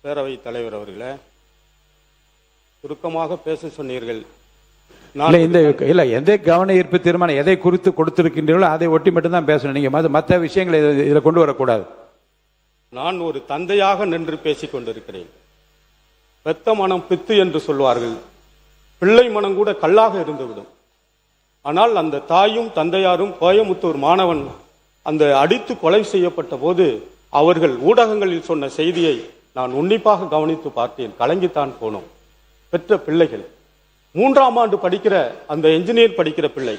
பேரவைத் தலைவர் அவர்களே, சுருக்கமாக பேச சொன்னீர்கள். எந்த கவன ஈர்ப்பு தீர்மானம் எதை குறித்து கொடுத்திருக்கின்றீர்களோ அதை ஒட்டி மட்டும்தான் பேசணும். நீங்க மற்ற விஷயங்களை இதில் கொண்டு வரக்கூடாது. நான் ஒரு தந்தையாக நின்று பேசிக் கொண்டிருக்கிறேன். பெத்த மனம் பித்து என்று சொல்வார்கள். பிள்ளை மனம் கூட கல்லாக இருந்துவிடும். ஆனால் அந்த தாயும் தந்தையாரும் கோயமுத்தூர் மாணவன் அந்த அடித்து கொலை செய்யப்பட்ட போது அவர்கள் ஊடகங்களில் சொன்ன செய்தியை நான் உன்னிப்பாக கவனித்து பார்த்தேன். கலங்கித்தான் போனோம். பெற்ற பிள்ளைகள் 3ஆம் ஆண்டு படிக்கிற அந்த என்ஜினியர் படிக்கிற பிள்ளை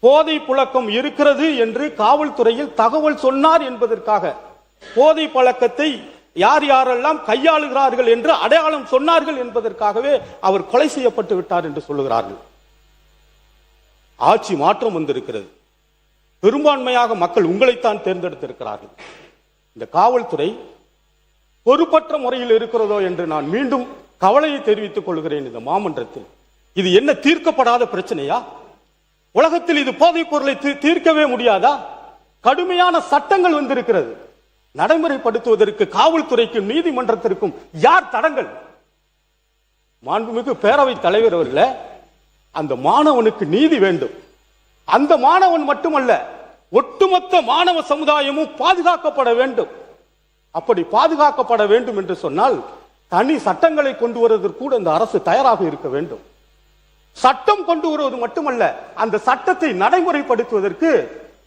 போதை புழக்கம் இருக்கிறது என்று காவல்துறையில் தகவல் சொன்னார் என்பதற்காக போதை பழக்கத்தை யார் யாரெல்லாம் கையாளுகிறார்கள் என்று அடையாளம் சொன்னார்கள் என்பதற்காகவே அவர் கொலை செய்யப்பட்டு விட்டார் என்று சொல்லுகிறார்கள். ஆட்சி மாற்றம் வந்திருக்கிறது. பெரும்பான்மையாக மக்கள் உங்களைத்தான் தேர்ந்தெடுத்திருக்கிறார்கள். இந்த காவல்துறை பொறுப்பற்ற முறையில் இருக்கிறதோ என்று நான் மீண்டும் கவலையை தெரிவித்துக் கொள்கிறேன். இந்த மாமன்றத்தில் இது என்ன தீர்க்கப்படாத பிரச்சனையா? உலகத்தில் இது போதைப் பொருளை தீர்க்கவே முடியாதா? கடுமையான சட்டங்கள் வந்திருக்கிறது. நடைமுறைப்படுத்துவதற்கு காவல்துறைக்கும் நீதிமன்றத்திற்கும் யார் தடங்கள்? மாண்புமிகு பேரவைத் தலைவர் அவர்களே, அந்த மாணவனுக்கு நீதி வேண்டும். அந்த மாணவன் மட்டுமல்ல, ஒட்டுமொத்த மாணவ சமுதாயமும் பாதுகாக்கப்பட வேண்டும். அப்படி பாதுகாக்கப்பட வேண்டும் என்று சொன்னால் தனி சட்டங்களை கொண்டு வருவதற்கு கூட இந்த அரசு தயாராக இருக்க வேண்டும். சட்டம் கொண்டு வருவது மட்டுமல்ல, அந்த சட்டத்தை நடைமுறைப்படுத்துவதற்கு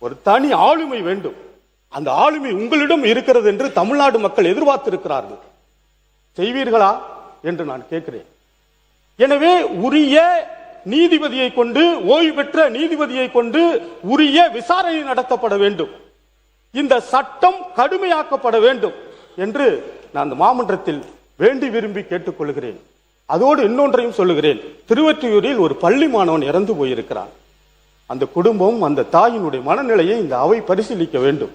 ஒரு தனி ஆளுமை வேண்டும். அந்த ஆளுமை உங்களிடம் இருக்கிறது என்று தமிழ்நாடு மக்கள் எதிர்பார்த்திருக்கிறார்கள். செய்வீர்களா என்று நான் கேட்கிறேன். எனவே உரிய நீதிபதியை கொண்டு, ஓய்வு பெற்ற நீதிபதியை கொண்டு உரிய விசாரணை நடத்தப்பட வேண்டும். இந்த சட்டம் கடுமையாக்கப்பட வேண்டும் என்று நான் மாமன்றத்தில் வேண்டி விரும்பி கேட்டுக்கொள்கிறேன். அதோடு இன்னொன்றையும் சொல்லுகிறேன். திருவொற்றியூரில் ஒரு பள்ளி மாணவன் இறந்து போயிருக்கிறான். அந்த குடும்பம், அந்த தாயினுடைய மனநிலையை இந்த அவை பரிசீலிக்க வேண்டும்.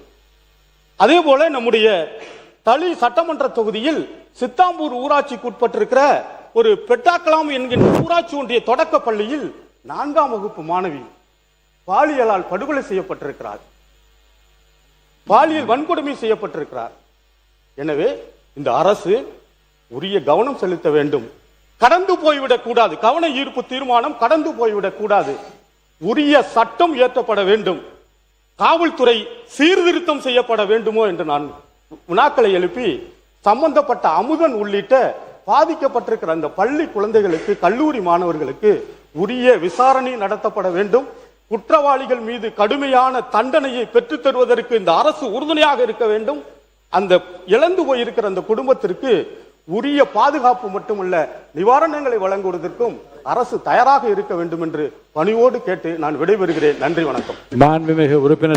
அதே போல நம்முடைய தளி சட்டமன்ற தொகுதியில் சித்தாம்பூர் ஊராட்சிக்கு உட்பட்டிருக்கிற ஒரு பெட்டாக்கலாம் என்கின்ற ஊராட்சி ஒன்றிய தொடக்க பள்ளியில் 4ஆம் வகுப்பு மாணவி பாலியலால் படுகொலை செய்யப்பட்டிருக்கிறார். பாலியல் வன்கொடுமை செய்யப்பட்டிருக்கிறார். எனவே இந்த அரசு உரிய கவனம் செலுத்த வேண்டும். கடந்து போய்விடக் கூடாது. கவன ஈர்ப்பு தீர்மானம் கடந்து போய்விடக் கூடாது. உரிய சட்டம் இயற்றப்பட வேண்டும். காவல்துறை சீர்திருத்தம் செய்யப்பட வேண்டுமோ என்று நான் வினாக்களை எழுப்பி சம்பந்தப்பட்ட அமுதன் உள்ளிட்ட பாதிக்கப்பட்டிருக்கிற அந்த பள்ளி குழந்தைகளுக்கு, கல்லூரி மாணவர்களுக்கு உரிய விசாரணை நடத்தப்பட வேண்டும். குற்றவாளிகள் மீது கடுமையான தண்டனையை பெற்றுத் தருவதற்கு இந்த அரசு உறுதுணையாக இருக்க வேண்டும். அந்த இழந்து போயிருக்கிற அந்த குடும்பத்திற்கு உரிய பாதுகாப்பு மட்டுமல்ல, நிவாரணங்களை வழங்குவதற்கும் அரசு தயாராக இருக்க வேண்டும் என்று பணிவோடு கேட்டு நான் விடைபெறுகிறேன். நன்றி, வணக்கம். மாண்புமிகு உறுப்பினர்